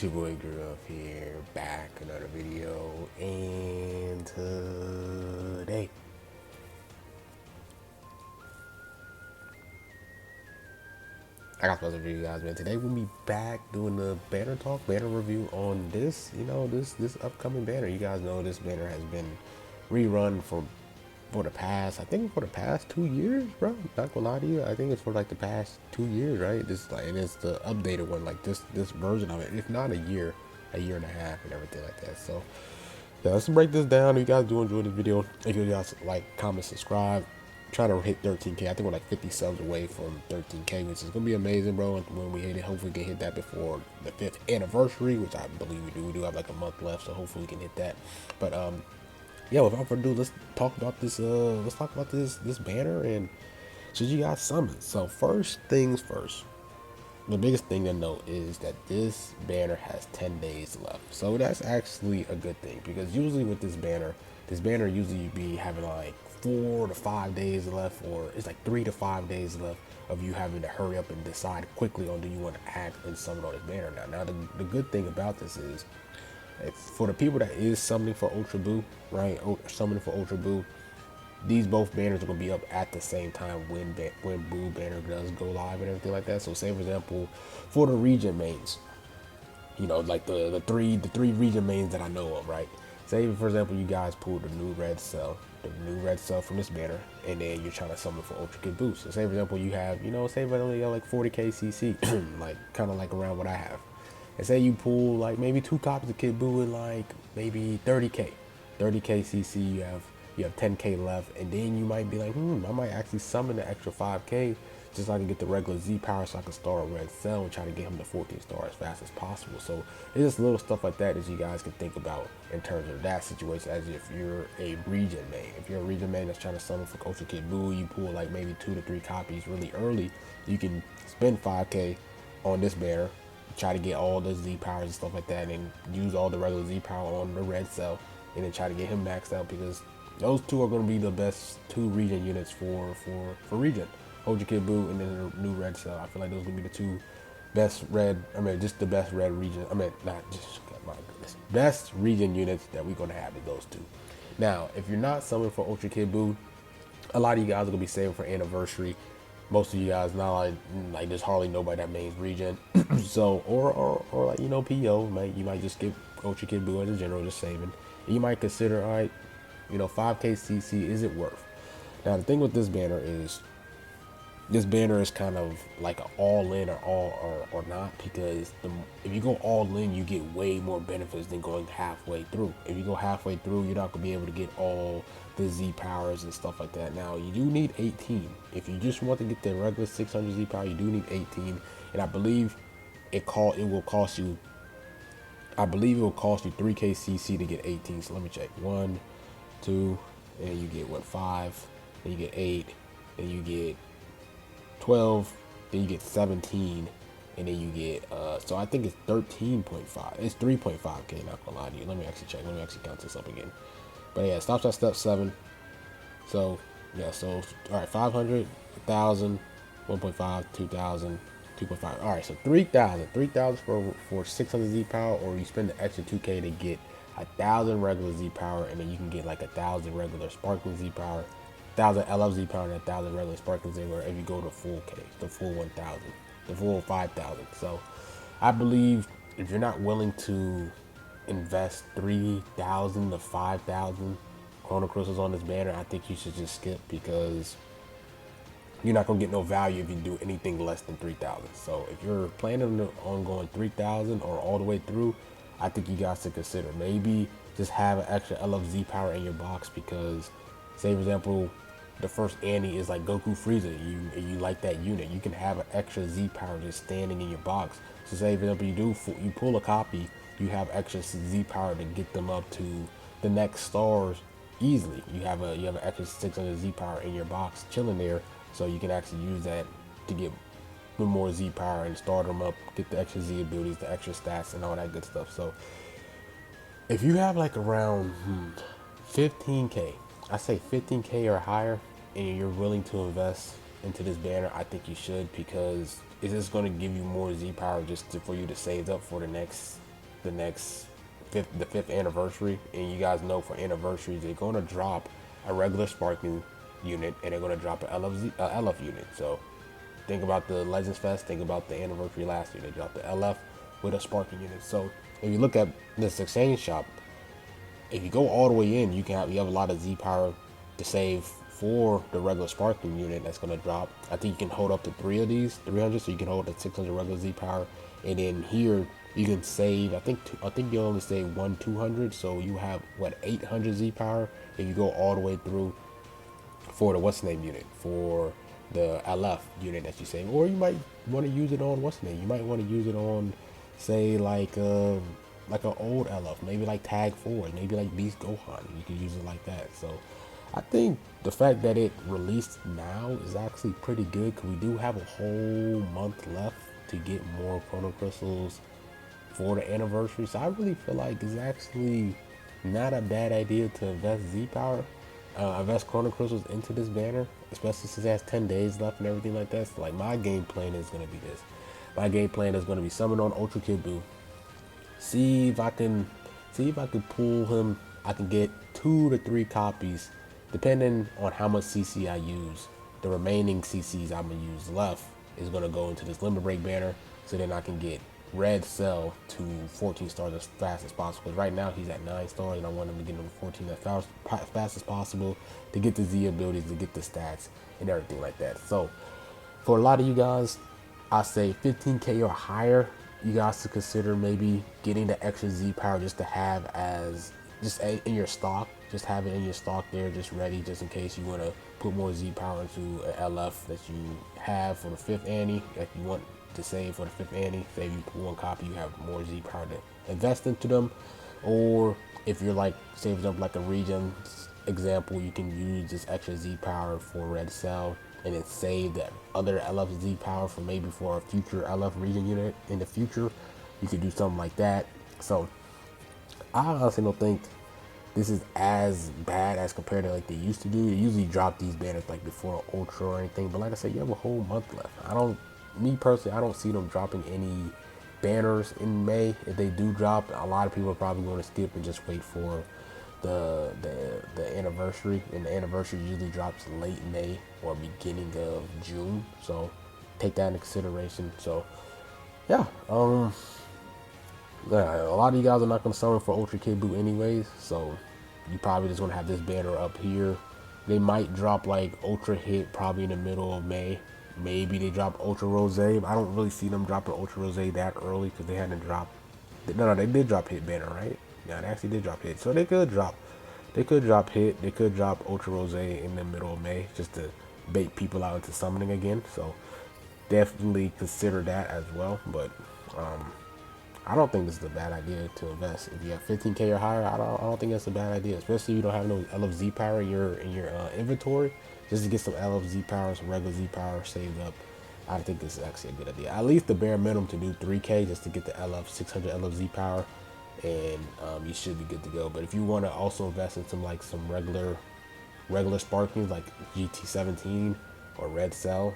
your boy grew up here, back another video, and today I got something for you guys, man. Today we'll be back doing the banner talk, banner review on this, this upcoming banner. You guys know this banner has been rerun for the past, I think for the past 2 years, bro. Not gonna lie to you, I think it's for like the past 2 years, right? This like, and it's the updated one, like this version of it. If not a year and a half, and everything like that. So yeah, let's break this down. If you guys do enjoy this video, if you guys like, comment, subscribe. Trying to hit 13K. I think we're like 50 subs away from 13K, which is gonna be amazing, bro. When we hit it, hopefully we can hit that before the 5th anniversary, which I believe we do. We do have like a month left, so hopefully we can hit that. But yeah, without further ado, let's talk about this. Let's talk about this banner and should you guys summon. So first things first, the biggest thing to note is that this banner has 10 days left. So that's actually a good thing, because usually with this banner usually be having like 4 to 5 days left, or it's like 3 to 5 days left of you having to hurry up and decide quickly on do you want to act and summon on this banner. Now the good thing about this is, it's for the people that is summoning for Ultra Boo, right? Summoning for Ultra Boo, these both banners are gonna be up at the same time when Boo banner does go live and everything like that. So say for example, for the region mains, like the three region mains that I know of, right? Say for example, you guys pulled the new red cell from this banner, and then you're trying to summon for Ultra Kid Boost. So say for example, you have, say for example, you got like 40k CC, like kind of like around what I have. And say you pull like maybe 2 copies of Kid Boo and like maybe 30k CC, you have 10k left, and then you might be like, I might actually summon the extra 5k just so I can get the regular Z power, so I can start a red cell and try to get him to 14 star as fast as possible. So it's just little stuff like that you guys can think about in terms of that situation, as if you're a region main. If you're a region main that's trying to summon for Ultra Kid Boo, you pull like maybe 2 to 3 copies really early, you can spend 5k on this banner, try to get all the Z powers and stuff like that, and use all the regular Z power on the red cell, and then try to get him maxed out, because those two are going to be the best 2 region units for region. Ultra Kid Boo and then the new red cell. I feel like those are going to be the 2 best red, just the best red region. Not just, my goodness, best region units that we're going to have is those 2. Now, if you're not summoning for Ultra Kid Boo, a lot of you guys are going to be saving for anniversary. Most of you guys, not like there's hardly nobody that mains region. So, or like, PO, you might just get Ultra Kid Boo as a general, just saving. And you might consider, all right, 5k CC, is it worth? Now the thing with this banner is kind of like an all in or not, because if you go all in, you get way more benefits than going halfway through. If you go halfway through, you're not gonna be able to get all the Z powers and stuff like that. Now you do need 18. If you just want to get the regular 600 Z power, you do need 18, and I believe it will cost you 3k CC to get 18. So let me check. 1, 2, and you get 5, then you get 8, then you get 12, then you get 17, and then you get so I think it's 13.5. It's 3.5k, not gonna lie to you. Let me actually check. Let me actually count this up again. But yeah, stops at step 7. So yeah, so all right, 500, 1,000, 1.5, 2,000, 2.5. All right, so 3,000 for 600 Z power, or you spend the extra 2k to get 1,000 regular Z power, and then you can get like 1,000 regular sparkling Z power, 1,000 LFZ power, and 1,000 regular sparkling Z power if you go to full K, the full 1,000, the full 5,000. So I believe if you're not willing to invest 3,000 to 5,000 Chrono Crystals on this banner, I think you should just skip, because you're not gonna get no value if you do anything less than 3,000. So if you're planning on going 3,000 or all the way through, I think you guys should consider maybe just have an extra LFZ power in your box, because say for example, the first Annie is like Goku Frieza, you like that unit, you can have an extra Z power just standing in your box. So say for example, you pull a copy, you have extra Z power to get them up to the next stars easily. You have an extra 600 Z power in your box chilling there, so you can actually use that to get more Z power and start them up, get the extra Z abilities, the extra stats, and all that good stuff. So if you have like around 15k, I say 15k or higher, and you're willing to invest into this banner, I think you should, because it's just going to give you more Z power just for you to save up for the next the fifth anniversary, and you guys know for anniversaries they're going to drop a regular sparking unit and they're going to drop an LF unit. So think about the Legends Fest, think about the anniversary last year. They dropped the LF with a sparking unit. So if you look at this exchange shop, if you go all the way in, you have a lot of Z power to save for the regular sparking unit that's going to drop. I think you can hold up to 3 of these 300, so you can hold the 600 regular Z power, and then here you can save. I think you only save 200, so you have what 800 Z power if you go all the way through for the what's name unit, for the LF unit that you save. Or you might want to use it on what's name. You might want to use it on, say, like an old LF, maybe like Tag 4, maybe like Beast Gohan. You can use it like that. So I think the fact that it released now is actually pretty good, because we do have a whole month left to get more Chrono Crystals for the anniversary. So I really feel like it's actually not a bad idea to invest Z power, invest Chrono Crystals into this banner, especially since it has 10 days left and everything like that. So like my game plan is going to be this. My game plan is going to be summon on Ultra Kid Buu. See if I can pull him. I can get 2 to 3 copies, depending on how much CC I use. The remaining CCs I'm gonna use left is gonna go into this limit break banner, so then I can get Red Cell to 14 stars as fast as possible. Because right now he's at 9 stars, and I want him to get him to 14 as fast as possible to get the Z abilities, to get the stats and everything like that. So for a lot of you guys, I say 15k or higher. You guys to consider maybe getting the extra Z power just to have as just in your stock. Just have it in your stock there, just ready, just in case you want to put more Z power into an LF that you have for the 5th Annie, that you want to save for the 5th Annie. Say you put 1 copy, you have more Z power to invest into them. Or if you're like, say for example, like a region example, you can use this extra Z power for Red Cell and then save that other LF Z power for maybe for a future LF region unit in the future. You could do something like that. So I honestly don't think this is as bad as compared to like they used to do. They usually drop these banners like before Ultra or anything, but like I said, you have a whole month left. Me personally, I don't see them dropping any banners in May. If they do drop, a lot of people are probably going to skip and just wait for the anniversary, and the anniversary usually drops late May or beginning of June. So take that into consideration. So yeah, yeah, a lot of you guys are not going to summon for Ultra Kid Buu anyways, so you probably just want to have this banner up here. They might drop like Ultra Hit probably in the middle of May. Maybe they drop Ultra Rose, but I don't really see them dropping Ultra Rose that early, because they hadn't dropped. No, they did drop Hit banner, right? Yeah, they actually did drop Hit, so they could drop Hit. They could drop Ultra Rose in the middle of May, just to bait people out into summoning again. So definitely consider that as well. But I don't think this is a bad idea to invest. If you have 15k or higher, I don't think that's a bad idea, especially if you don't have no LFZ power in your inventory. Just to get some LFZ power, some regular Z power saved up, I think this is actually a good idea. At least the bare minimum to do 3k just to get the LF 600 LFZ power, and you should be good to go. But if you want to also invest in some regular sparkings like GT17 or Red Cell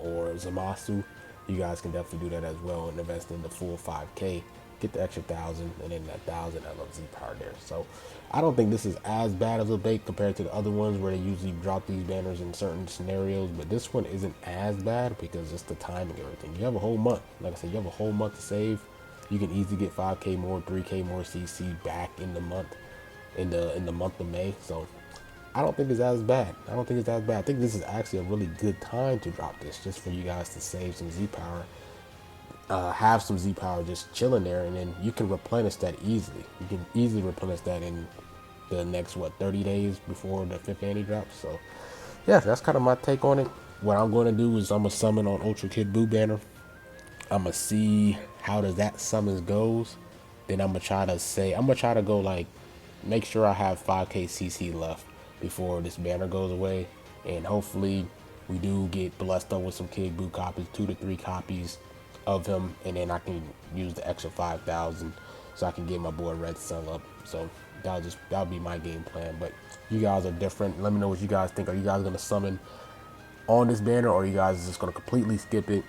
or Zamasu, you guys can definitely do that as well and invest in the full 5k, get the extra 1,000 and then that 1,000 LFZ power there. So I don't think this is as bad of a bait compared to the other ones where they usually drop these banners in certain scenarios, but this one isn't as bad because it's the timing and everything. You have a whole month. Like I said, you have a whole month to save. You can easily get 5k more, 3k more CC back in the month, in the month of May. So I don't think it's as bad. I think this is actually a really good time to drop this, just for you guys to save some Z power, have some Z power just chilling there, and then you can replenish that easily. You can easily replenish that in the next 30 days before the 5th Annie drops. So yeah, that's kind of my take on it. What I'm going to do is I'm gonna summon on Ultra Kid Buu banner. I'm gonna see how does that summons goes. Then I'm gonna try to go like make sure I have 5k CC left before this banner goes away, and hopefully we do get blessed up with some Kid Buu copies, 2 to 3 copies of him, and then I can use the extra 5,000 so I can get my boy Red Cell up. So that'll be my game plan. But you guys are different. Let me know what you guys think. Are you guys gonna summon on this banner, or are you guys just gonna completely skip it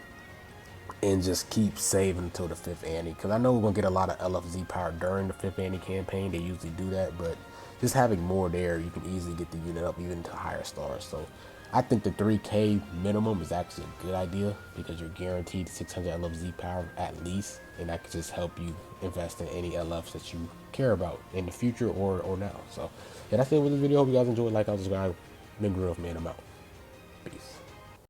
and just keep saving until the 5th ante, because I know we're gonna get a lot of LFZ power during the 5th ante campaign. They usually do that, but just having more there, you can easily get the unit up even to higher stars. So I think the 3K minimum is actually a good idea, because you're guaranteed 600 LFZ power at least, and that could just help you invest in any LFs that you care about in the future or now. So yeah, that's it with this video. Hope you guys enjoyed. Like, I'll subscribe. Been Grove, man. I'm out. Peace.